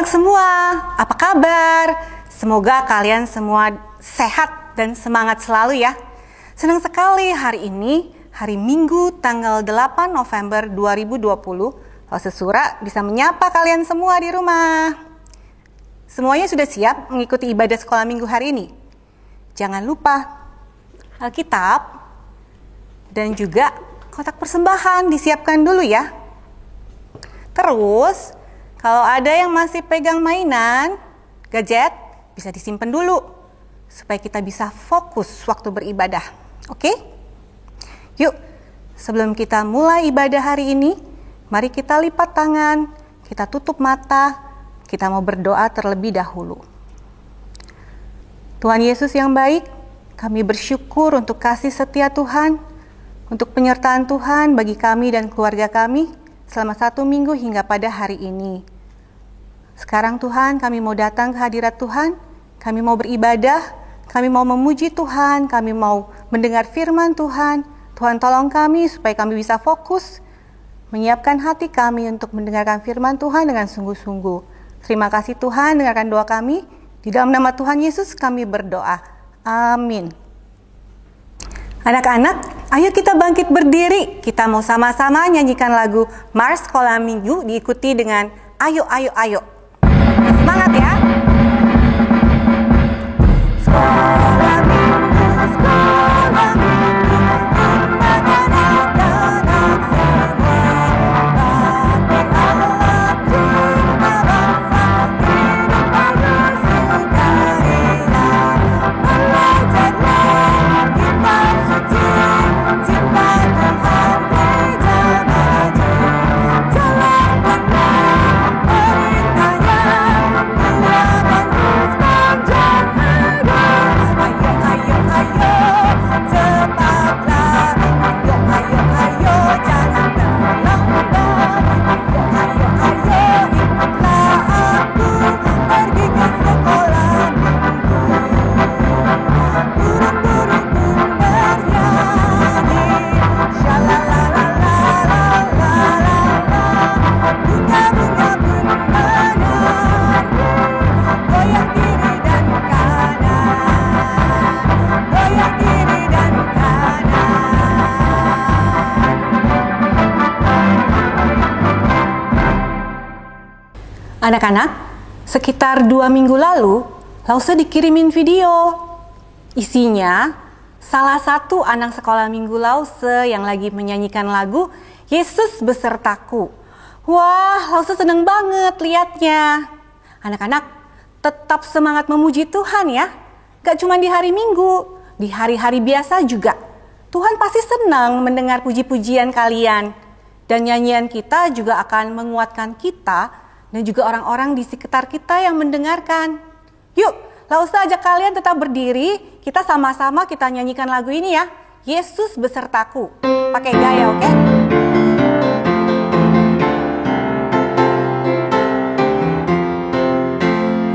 anak-anak semua, apa kabar? Semoga kalian semua sehat dan semangat selalu ya. Senang sekali hari ini, hari Minggu tanggal 8 November 2020, Lause Sura bisa menyapa kalian semua di rumah. Semuanya sudah siap mengikuti ibadah sekolah minggu hari ini? Jangan lupa Alkitab dan juga kotak persembahan disiapkan dulu ya. Terus, kalau ada yang masih pegang mainan, gadget, bisa disimpan dulu supaya kita bisa fokus waktu beribadah. Oke? Yuk, sebelum kita mulai ibadah hari ini, mari kita lipat tangan, kita tutup mata, kita mau berdoa terlebih dahulu. Tuhan Yesus yang baik, kami bersyukur untuk kasih setia Tuhan, untuk penyertaan Tuhan bagi kami dan keluarga kami selama 1 minggu hingga pada hari ini. Sekarang Tuhan, kami mau datang ke hadirat Tuhan, kami mau beribadah, kami mau memuji Tuhan, kami mau mendengar firman Tuhan. Tuhan tolong kami supaya kami bisa fokus, menyiapkan hati kami untuk mendengarkan firman Tuhan dengan sungguh-sungguh. Terima kasih Tuhan, dengarkan doa kami. Di dalam nama Tuhan Yesus kami berdoa. Amin. Anak-anak, ayo kita bangkit berdiri. Kita mau sama-sama nyanyikan lagu Mars Sekolah Minggu diikuti dengan Ayo, Ayo, Ayo. Semangat ya. Sekolah Minggu, Sekolah Minggu, anak-anak semua. Bakti Allah, cinta bangsa, hidup bagus sukarela. Belajarlah kitab suci, cinta Tuhan gereja maju. Jalankanlah perintahnya, mula bagus panjang hidup. Ayo, ayo, ayo, cepatlah. Ayo, ayo, ayo, jangan terlambat. Ayo, ayo, ayo, ikutlah aku pergi ke sekolah minggu. Burung-burung pun bernyanyi, shalalalalalalalala. Bunga-bunga pun menari, goyang kiri dan kanan, goyang kiri dan kanan. Anak-anak, sekitar 2 minggu lalu, Lause dikirimin video. Isinya, salah satu anak sekolah minggu Lause yang lagi menyanyikan lagu Yesus Besertaku. Wah, Lause seneng banget liatnya. Anak-anak, tetap semangat memuji Tuhan ya. Gak cuma di hari Minggu, di hari-hari biasa juga. Tuhan pasti senang mendengar puji-pujian kalian. Dan nyanyian kita juga akan menguatkan kita dan juga orang-orang di sekitar kita yang mendengarkan. Yuk, Lause ajak kalian tetap berdiri, kita sama-sama kita nyanyikan lagu ini ya. Yesus Besertaku. Pakai gaya, oke?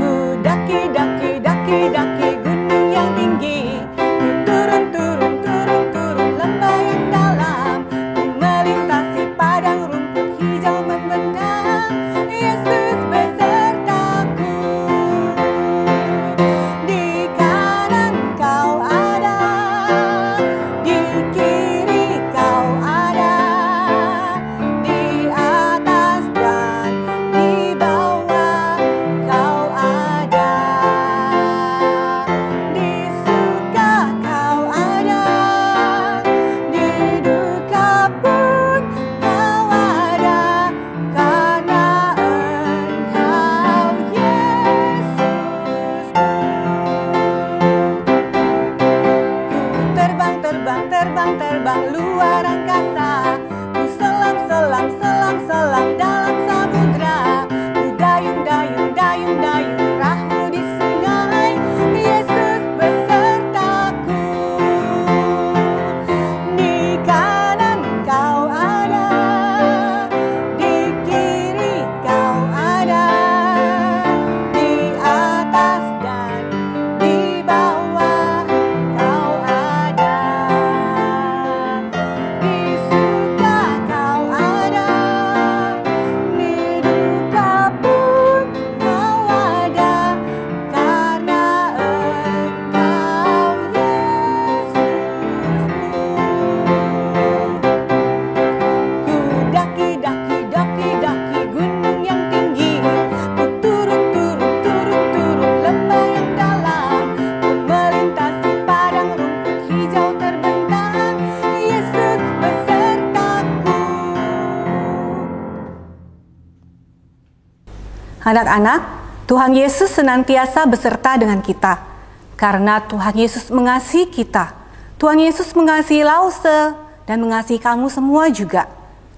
Ku daki, daki, daki, daki gunung yang tinggi. Ku turun, turun, turun, turun lembah yang dalam. Ku melintasi padang rumput hijau membentang. Yesus besertaku. Di kanan kau ada, di kiri kau ada. Anak-anak, Tuhan Yesus senantiasa beserta dengan kita. Karena Tuhan Yesus mengasihi kita. Tuhan Yesus mengasihi Lause dan mengasihi kamu semua juga.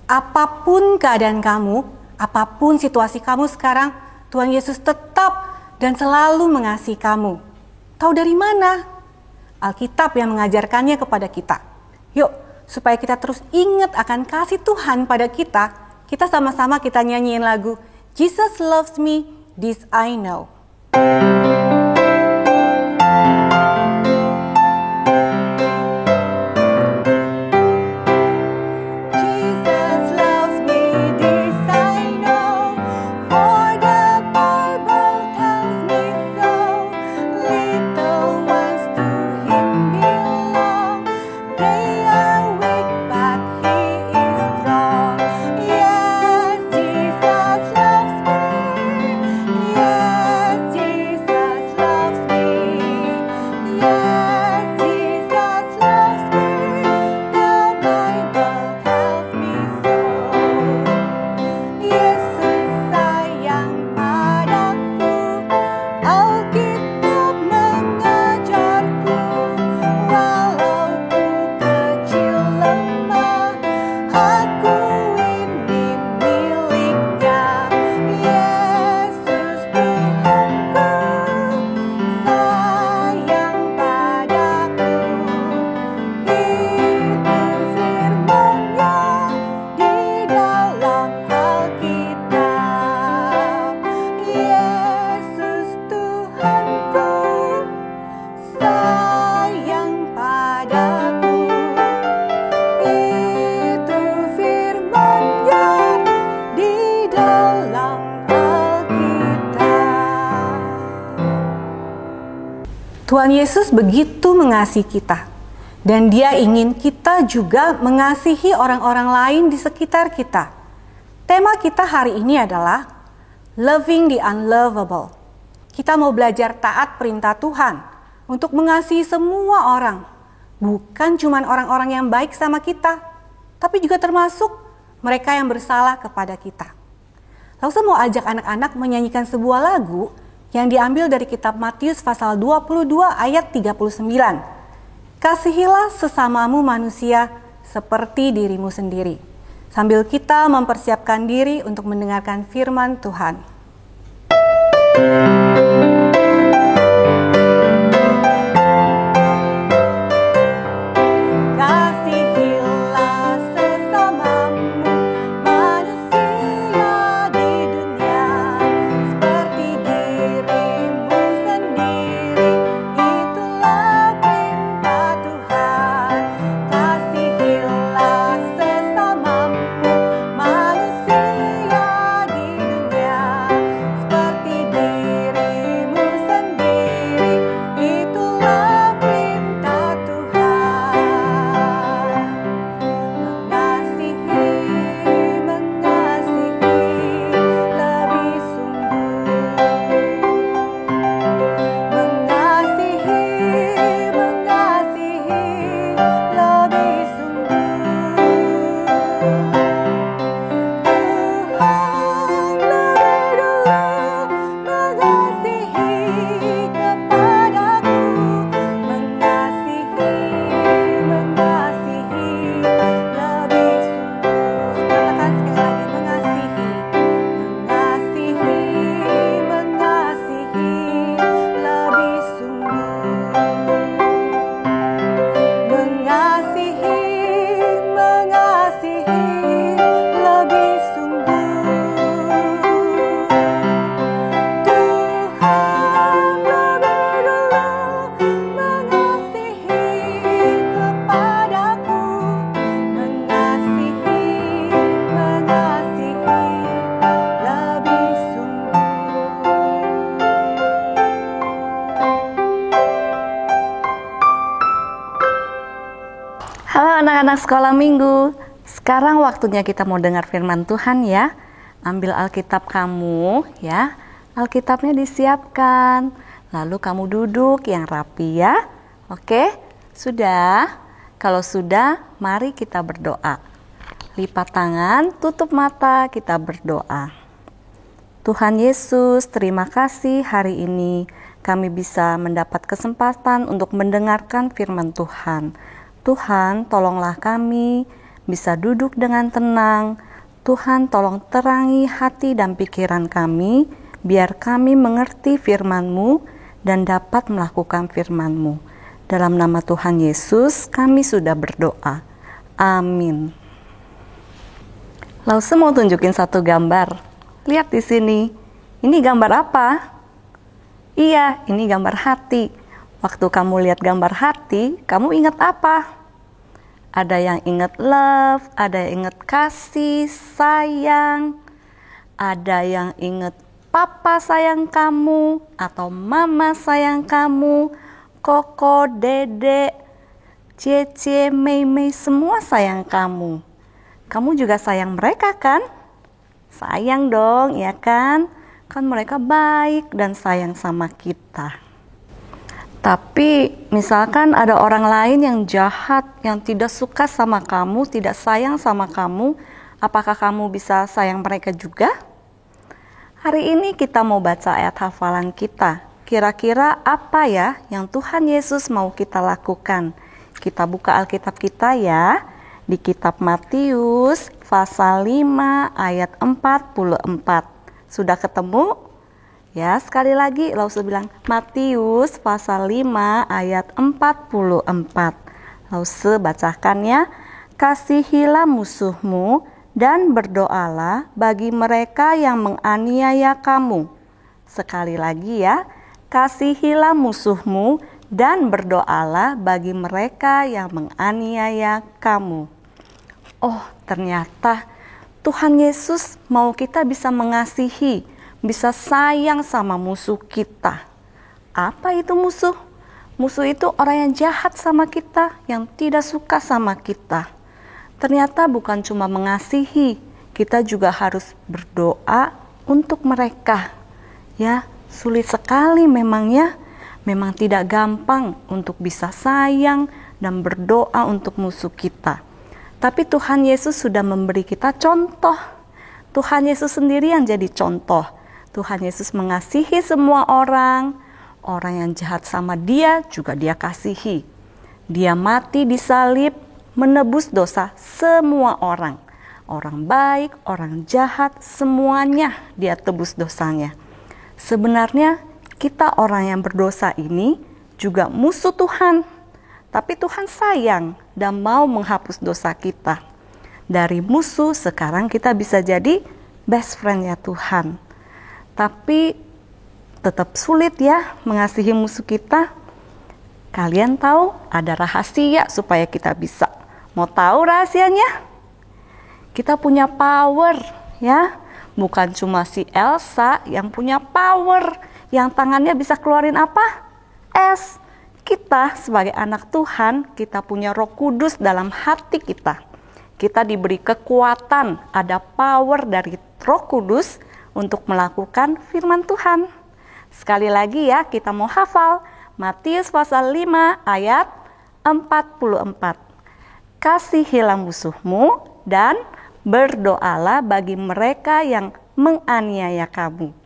Apapun keadaan kamu, apapun situasi kamu sekarang, Tuhan Yesus tetap dan selalu mengasihi kamu. Tahu dari mana? Alkitab yang mengajarkannya kepada kita. Yuk, supaya kita terus ingat akan kasih Tuhan pada kita, kita sama-sama kita nyanyiin lagu Jesus Loves Me, This I Know. Tuhan Yesus begitu mengasihi kita, dan Dia ingin kita juga mengasihi orang-orang lain di sekitar kita. Tema kita hari ini adalah Loving the Unlovable. Kita mau belajar taat perintah Tuhan untuk mengasihi semua orang, bukan cuma orang-orang yang baik sama kita, tapi juga termasuk mereka yang bersalah kepada kita. Lalu saya mau ajak anak-anak menyanyikan sebuah lagu yang diambil dari kitab Matius pasal 22 ayat 39. Kasihilah sesamamu manusia seperti dirimu sendiri. Sambil kita mempersiapkan diri untuk mendengarkan firman Tuhan. Anak-anak sekolah minggu, sekarang waktunya kita mau dengar firman Tuhan ya. Ambil Alkitab kamu ya, Alkitabnya disiapkan. Lalu kamu duduk yang rapi ya. Oke, sudah? Kalau sudah, mari kita berdoa. Lipat tangan, tutup mata, kita berdoa. Tuhan Yesus, terima kasih hari ini kami bisa mendapat kesempatan untuk mendengarkan firman Tuhan. Tuhan, tolonglah kami bisa duduk dengan tenang. Tuhan, tolong terangi hati dan pikiran kami, biar kami mengerti firman-Mu dan dapat melakukan firman-Mu. Dalam nama Tuhan Yesus, kami sudah berdoa. Amin. Lause mau tunjukin satu gambar. Lihat di sini. Ini gambar apa? Iya, ini gambar hati. Waktu kamu lihat gambar hati, kamu ingat apa? Ada yang ingat love, ada yang ingat kasih, sayang. Ada yang ingat papa sayang kamu, atau mama sayang kamu, koko, dedek, cece, mei, semua sayang kamu. Kamu juga sayang mereka kan? Sayang dong, ya kan? Kan mereka baik dan sayang sama kita. Tapi misalkan ada orang lain yang jahat, yang tidak suka sama kamu, tidak sayang sama kamu, apakah kamu bisa sayang mereka juga? Hari ini kita mau baca ayat hafalan kita. Kira-kira apa ya yang Tuhan Yesus mau kita lakukan? Kita buka Alkitab kita ya. Di kitab Matius pasal 5 ayat 44. Sudah ketemu? Ya, sekali lagi Lause bilang Matius pasal 5 ayat 44. Lause bacakan ya. Kasihilah musuhmu dan berdoalah bagi mereka yang menganiaya kamu. Sekali lagi ya. Kasihilah musuhmu dan berdoalah bagi mereka yang menganiaya kamu. Oh, ternyata Tuhan Yesus mau kita bisa mengasihi, bisa sayang sama musuh kita. Apa itu musuh? Musuh itu orang yang jahat sama kita, yang tidak suka sama kita. Ternyata bukan cuma mengasihi, kita juga harus berdoa untuk mereka. Ya, sulit sekali memangnya. Memang tidak gampang untuk bisa sayang dan berdoa untuk musuh kita. Tapi Tuhan Yesus sudah memberi kita contoh. Tuhan Yesus sendiri yang jadi contoh. Tuhan Yesus mengasihi semua orang. Orang yang jahat sama dia juga dia kasihi. Dia mati di salib menebus dosa semua orang. Orang baik, orang jahat, semuanya dia tebus dosanya. Sebenarnya kita orang yang berdosa ini juga musuh Tuhan. Tapi Tuhan sayang dan mau menghapus dosa kita. Dari musuh sekarang kita bisa jadi best friend-nya Tuhan. Tapi tetap sulit ya mengasihi musuh kita. Kalian tahu ada rahasia supaya kita bisa. Mau tahu rahasianya? Kita punya power ya. Bukan cuma si Elsa yang punya power. Yang tangannya bisa keluarin apa? Es. Kita sebagai anak Tuhan, kita punya Roh Kudus dalam hati kita. Kita diberi kekuatan, ada power dari Roh Kudus untuk melakukan firman Tuhan. Sekali lagi ya, kita mau hafal Matius pasal 5 ayat 44. Kasihilah musuhmu dan berdoalah bagi mereka yang menganiaya kamu.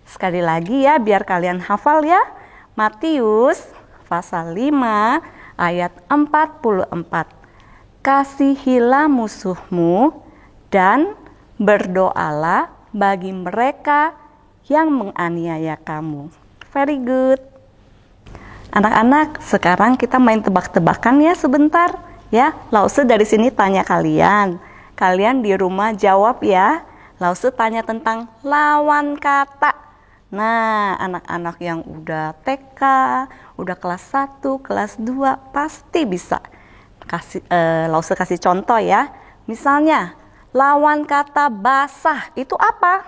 Sekali lagi ya, biar kalian hafal ya. Matius pasal 5 ayat 44. Kasihilah musuhmu dan berdoalah bagi mereka yang menganiaya kamu. Very good. Anak-anak, sekarang kita main tebak-tebakan ya sebentar. Ya, Lause dari sini tanya kalian. Kalian di rumah jawab ya. Lause tanya tentang lawan kata. Nah, anak-anak yang udah TK, udah kelas 1, kelas 2 pasti bisa. Lause kasih contoh ya. Misalnya, lawan kata basah itu apa?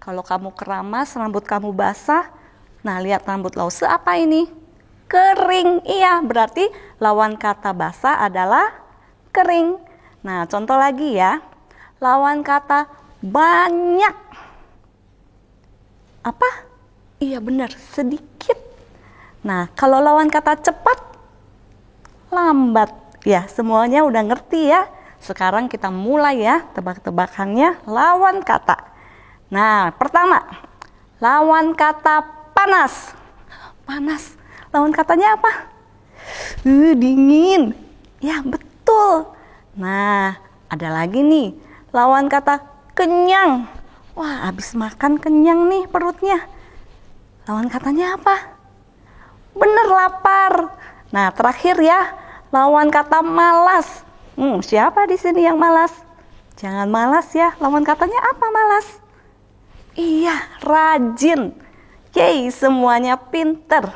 Kalau kamu keramas, rambut kamu basah, nah lihat rambut Lause apa ini? Kering. Iya, berarti lawan kata basah adalah kering. Nah, contoh lagi ya. Lawan kata banyak. Apa? Iya benar, sedikit. Nah, kalau lawan kata cepat, lambat. Ya, semuanya udah ngerti ya. Sekarang kita mulai ya tebak-tebakannya lawan kata. Nah, pertama, lawan kata panas. Panas, lawan katanya apa? Dingin. Ya, betul. Nah, ada lagi nih, lawan kata kenyang. Wah, habis makan kenyang nih perutnya. Lawan katanya apa? Bener, lapar. Nah, terakhir ya, lawan kata malas. Siapa di sini yang malas? Jangan malas ya. Lawan katanya apa malas? Iya, rajin. Yeay, semuanya pinter.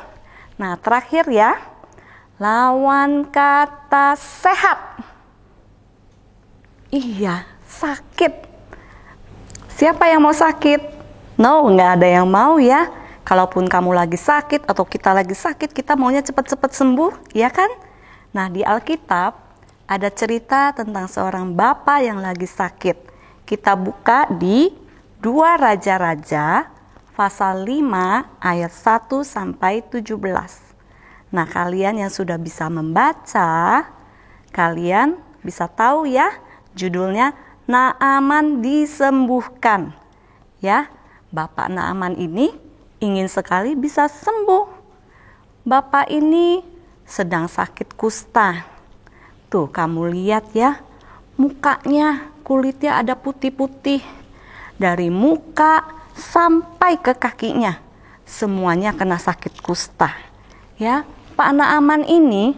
Nah, terakhir ya, lawan kata sehat. Iya, sakit. Siapa yang mau sakit? No, nggak ada yang mau ya. Kalaupun kamu lagi sakit atau kita lagi sakit, kita maunya cepat-cepat sembuh, ya kan? Nah, di Alkitab ada cerita tentang seorang bapak yang lagi sakit. Kita buka di 2 Raja-Raja pasal 5 ayat 1 sampai 17. Nah, kalian yang sudah bisa membaca, kalian bisa tahu ya, judulnya Naaman disembuhkan. Ya, Bapak Naaman ini ingin sekali bisa sembuh. Bapak ini sedang sakit kusta. Tuh, kamu lihat ya, mukanya, kulitnya ada putih-putih. Dari muka sampai ke kakinya, semuanya kena sakit kusta. Ya, Pak Naaman ini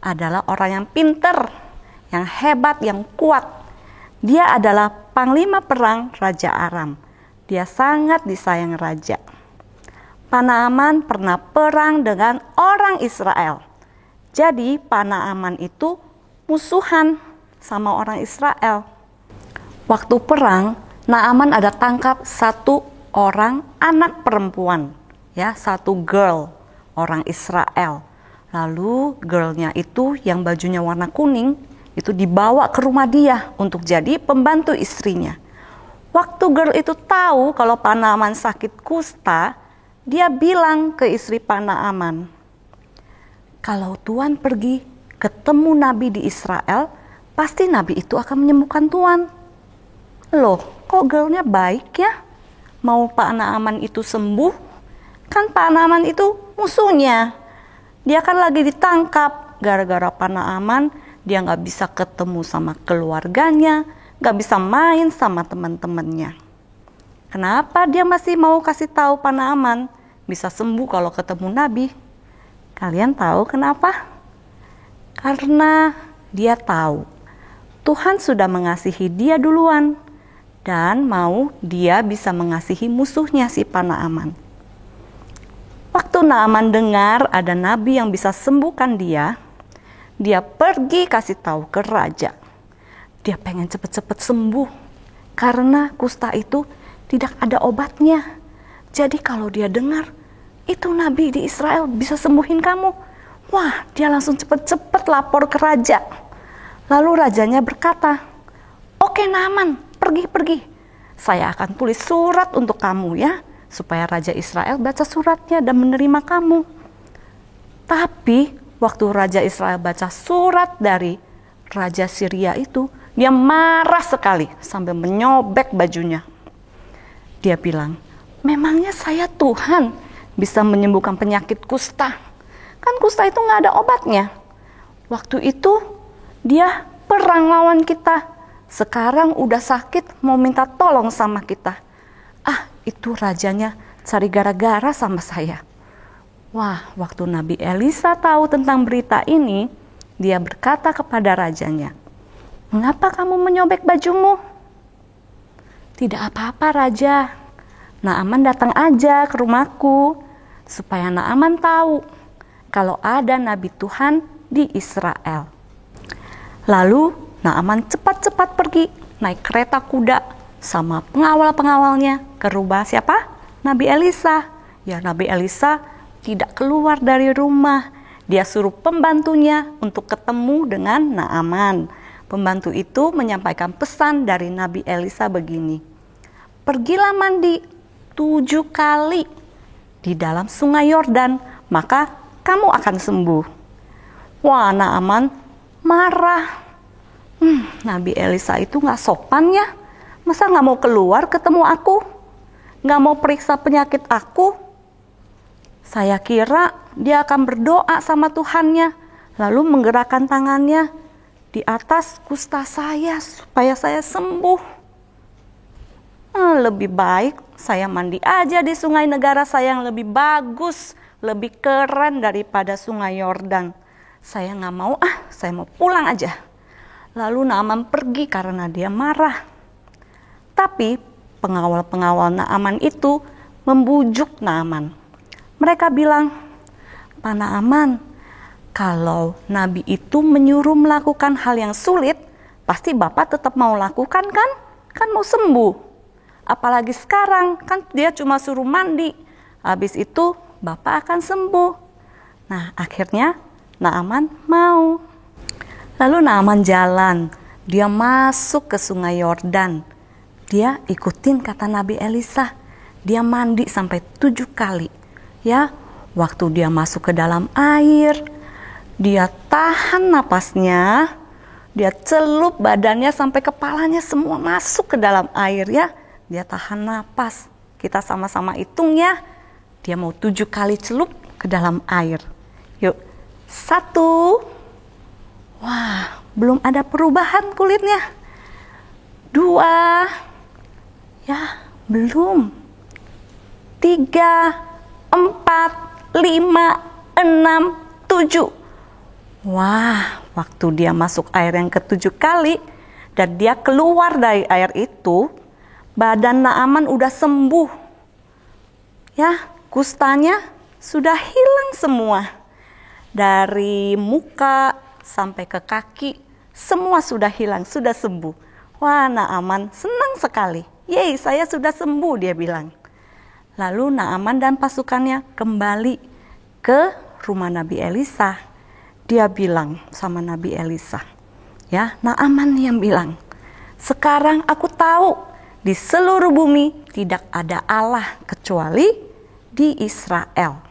adalah orang yang pinter, yang hebat, yang kuat. Dia adalah panglima perang Raja Aram. Dia sangat disayang raja. Pak Naaman pernah perang dengan orang Israel. Jadi Pak Naaman itu musuhan sama orang Israel. Waktu perang, Naaman ada tangkap satu orang anak perempuan, ya, satu girl, orang Israel. Lalu girlnya itu yang bajunya warna kuning, itu dibawa ke rumah dia untuk jadi pembantu istrinya. Waktu girl itu tahu kalau Pak Naaman sakit kusta, dia bilang ke istri Pak Naaman, kalau Tuan pergi ketemu Nabi di Israel, pasti Nabi itu akan menyembuhkan Tuan. Loh, kok girlnya baik ya? Mau Pak Naaman itu sembuh? Kan Pak Naaman itu musuhnya. Dia kan lagi ditangkap. Gara-gara Pak Naaman, dia gak bisa ketemu sama keluarganya, gak bisa main sama teman-temannya. Kenapa dia masih mau kasih tahu Pak Naaman bisa sembuh kalau ketemu Nabi? Kalian tahu kenapa? Karena dia tahu Tuhan sudah mengasihi dia duluan dan mau dia bisa mengasihi musuhnya si Pak Naaman. Waktu Naaman dengar ada nabi yang bisa sembuhkan dia, dia pergi kasih tahu ke raja. Dia pengen cepat-cepat sembuh karena kusta itu tidak ada obatnya. Jadi kalau dia dengar itu nabi di Israel bisa sembuhin kamu, wah, dia langsung cepat-cepat lapor ke raja. Lalu rajanya berkata, oke Naaman, pergi. Saya akan tulis surat untuk kamu ya, supaya Raja Israel baca suratnya dan menerima kamu. Tapi waktu Raja Israel baca surat dari Raja Syria itu, dia marah sekali sampai menyobek bajunya. Dia bilang, memangnya saya Tuhan bisa menyembuhkan penyakit kusta? Kan kusta itu gak ada obatnya. Waktu itu dia perang lawan kita. Sekarang udah sakit mau minta tolong sama kita. Itu rajanya cari gara-gara sama saya. Wah, waktu Nabi Elisa tahu tentang berita ini, dia berkata kepada rajanya, mengapa kamu menyobek bajumu? Tidak apa-apa raja, Naaman datang aja ke rumahku, supaya Naaman tahu kalau ada Nabi Tuhan di Israel. Lalu Naaman cepat-cepat pergi naik kereta kuda sama pengawal-pengawalnya ke rumah siapa? Nabi Elisa. Ya, Nabi Elisa tidak keluar dari rumah. Dia suruh pembantunya untuk ketemu dengan Naaman. Pembantu itu menyampaikan pesan dari Nabi Elisa begini, pergilah mandi 7 kali di dalam sungai Yordan, maka kamu akan sembuh. Wah, Naaman marah. Nabi Elisa itu gak sopan ya, masa gak mau keluar ketemu aku? nggak mau periksa penyakit aku? Saya kira dia akan berdoa sama Tuhannya, lalu menggerakkan tangannya di atas kusta saya supaya saya sembuh. Lebih baik saya mandi aja di sungai negara saya yang lebih bagus, lebih keren daripada sungai Yordan. Saya nggak mau, saya mau pulang aja. Lalu Naaman pergi karena dia marah. Tapi pengawal-pengawal Naaman itu membujuk Naaman. Mereka bilang, Pak Naaman, kalau Nabi itu menyuruh melakukan hal yang sulit, pasti Bapak tetap mau lakukan kan? Kan mau sembuh. Apalagi sekarang, kan dia cuma suruh mandi. Habis itu Bapak akan sembuh. Nah, akhirnya Naaman mau. Lalu Naaman jalan. Dia masuk ke sungai Yordan. Dia ikutin kata Nabi Elisa. Dia mandi sampai 7 kali. Ya, waktu dia masuk ke dalam air, dia tahan napasnya, dia celup badannya sampai kepalanya semua masuk ke dalam air ya. Dia tahan napas. Kita sama-sama hitung ya. Dia mau 7 kali celup ke dalam air. Yuk, 1. Wah, belum ada perubahan kulitnya. 2. Ya, belum. 3, 4, 5, 6, 7. Wah, waktu dia masuk air yang ke-7 kali dan dia keluar dari air itu, badan Naaman udah sembuh. Ya, kustanya sudah hilang semua. Dari muka sampai ke kaki, semua sudah hilang, sudah sembuh. Wah, Naaman senang sekali. Yeay, saya sudah sembuh, dia bilang. Lalu Naaman dan pasukannya kembali ke rumah Nabi Elisa. Dia bilang sama Nabi Elisa, ya, Naaman yang bilang, sekarang aku tahu di seluruh bumi tidak ada Allah kecuali di Israel.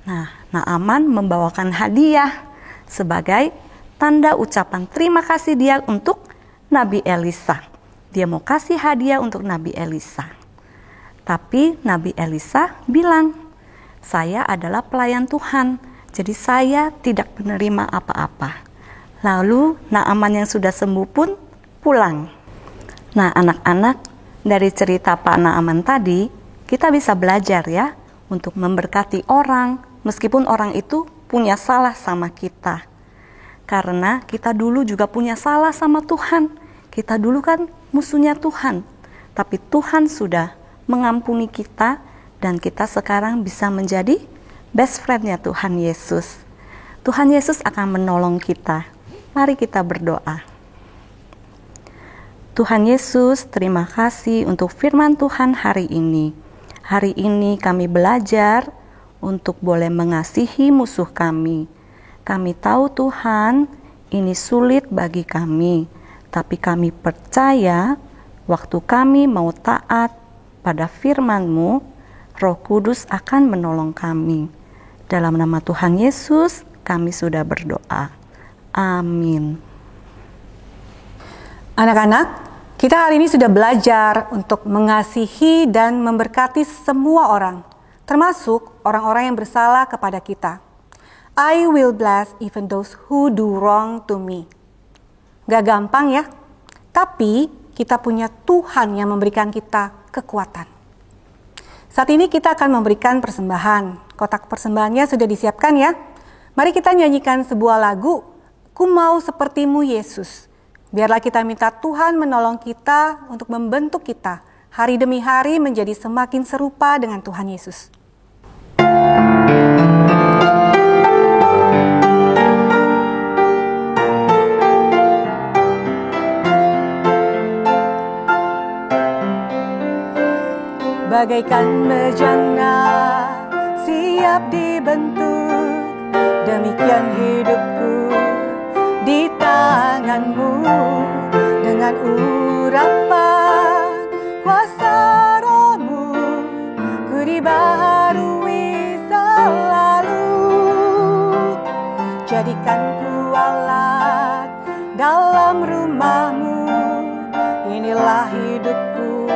Nah, Naaman membawakan hadiah sebagai tanda ucapan terima kasih dia untuk Nabi Elisa. Dia mau kasih hadiah untuk Nabi Elisa. Tapi Nabi Elisa bilang, saya adalah pelayan Tuhan, jadi saya tidak menerima apa-apa. Lalu Naaman yang sudah sembuh pun pulang. Nah, anak-anak, dari cerita Pak Naaman tadi, kita bisa belajar ya, untuk memberkati orang, meskipun orang itu punya salah sama kita. Karena kita dulu juga punya salah sama Tuhan. Kita dulu kan musuhnya Tuhan, tapi Tuhan sudah mengampuni kita dan kita sekarang bisa menjadi best friend-nya Tuhan Yesus. Tuhan Yesus akan menolong kita. Mari kita berdoa. Tuhan Yesus, terima kasih untuk firman Tuhan hari ini. Hari ini kami belajar untuk boleh mengasihi musuh kami. Kami tahu Tuhan, ini sulit bagi kami, tapi kami percaya waktu kami mau taat pada firman-Mu, Roh Kudus akan menolong kami. Dalam nama Tuhan Yesus, kami sudah berdoa. Amin. Anak-anak, kita hari ini sudah belajar untuk mengasihi dan memberkati semua orang, termasuk orang-orang yang bersalah kepada kita. I will bless even those who do wrong to me. Gak gampang ya, tapi kita punya Tuhan yang memberikan kita kekuatan. Saat ini kita akan memberikan persembahan. Kotak persembahannya sudah disiapkan ya. Mari kita nyanyikan sebuah lagu, Ku Mau Sepertimu Yesus. Biarlah kita minta Tuhan menolong kita untuk membentuk kita hari demi hari menjadi semakin serupa dengan Tuhan Yesus. Bagaikan bejana siap dibentuk, demikian hidupku di tangan-Mu. Dengan urapan kuasa Roh-Mu, ku dibaharui selalu. Jadikan ku alat dalam rumah-Mu, inilah hidupku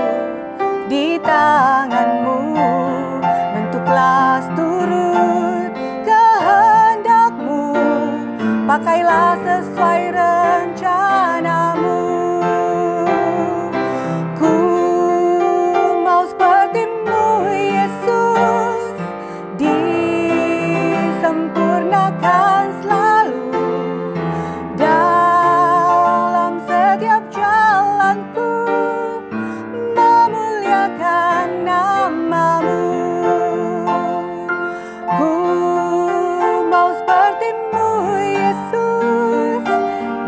di tangan pakailah sesuai rencanamu. Ku mau seperti-Mu Yesus, disempurnakan selalu dalam setiap jalanku, memuliakan nama-Mu. Ku mau seperti-Mu Yesus,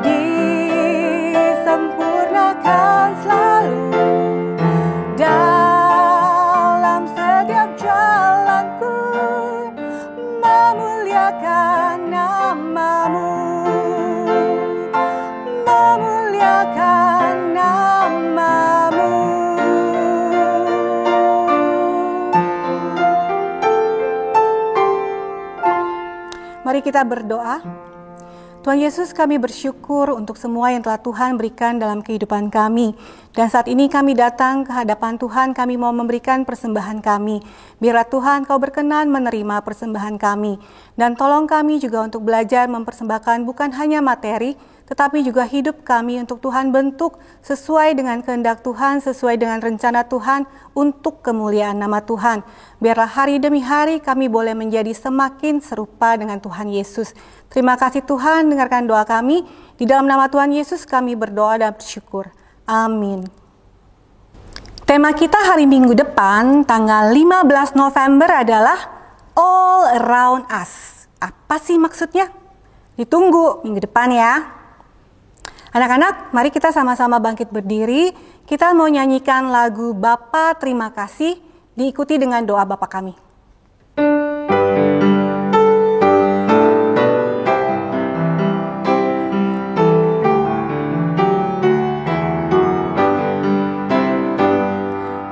disempurnakan selalu dalam setiap jalanku, memuliakan nama-Mu, memuliakan nama-Mu. Mari kita berdoa. Tuhan Yesus, kami bersyukur untuk semua yang telah Tuhan berikan dalam kehidupan kami. Dan saat ini kami datang ke hadapan Tuhan, kami mau memberikan persembahan kami. Biarlah Tuhan Kau berkenan menerima persembahan kami. Dan tolong kami juga untuk belajar mempersembahkan bukan hanya materi, tetapi juga hidup kami untuk Tuhan bentuk sesuai dengan kehendak Tuhan, sesuai dengan rencana Tuhan untuk kemuliaan nama Tuhan. Biarlah hari demi hari kami boleh menjadi semakin serupa dengan Tuhan Yesus. Terima kasih Tuhan, dengarkan doa kami. Di dalam nama Tuhan Yesus kami berdoa dan bersyukur. Amin. Tema kita hari Minggu depan, tanggal 15 November adalah All Around Us. Apa sih maksudnya? Ditunggu minggu depan ya. Anak-anak, mari kita sama-sama bangkit berdiri. Kita mau nyanyikan lagu Bapa Terima Kasih, diikuti dengan doa Bapa kami.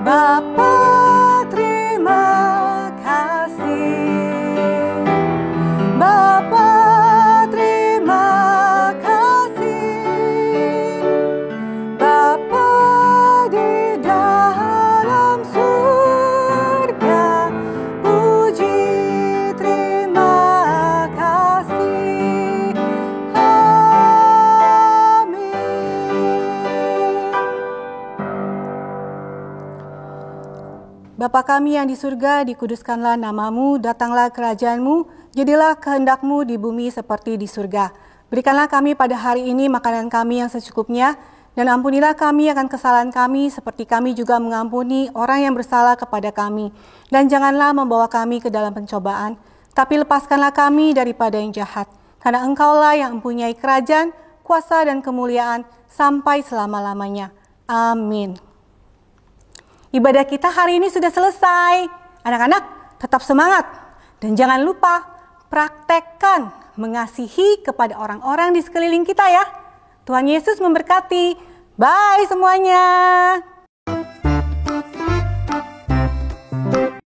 Bapa terima kasih, Bapa terima kasih, Bapa di dalam surga, puji terima kasih, amin. Bapa kami yang di surga, dikuduskanlah nama-Mu, datanglah kerajaan-Mu, jadilah kehendak-Mu di bumi seperti di surga. Berikanlah kami pada hari ini makanan kami yang secukupnya, dan ampunilah kami akan kesalahan kami, seperti kami juga mengampuni orang yang bersalah kepada kami. Dan janganlah membawa kami ke dalam pencobaan, tapi lepaskanlah kami daripada yang jahat. Karena Engkaulah yang mempunyai kerajaan, kuasa dan kemuliaan sampai selama-lamanya. Amin. Ibadah kita hari ini sudah selesai. Anak-anak, tetap semangat. Dan jangan lupa, praktekkan mengasihi kepada orang-orang di sekeliling kita ya. Tuhan Yesus memberkati. Bye semuanya.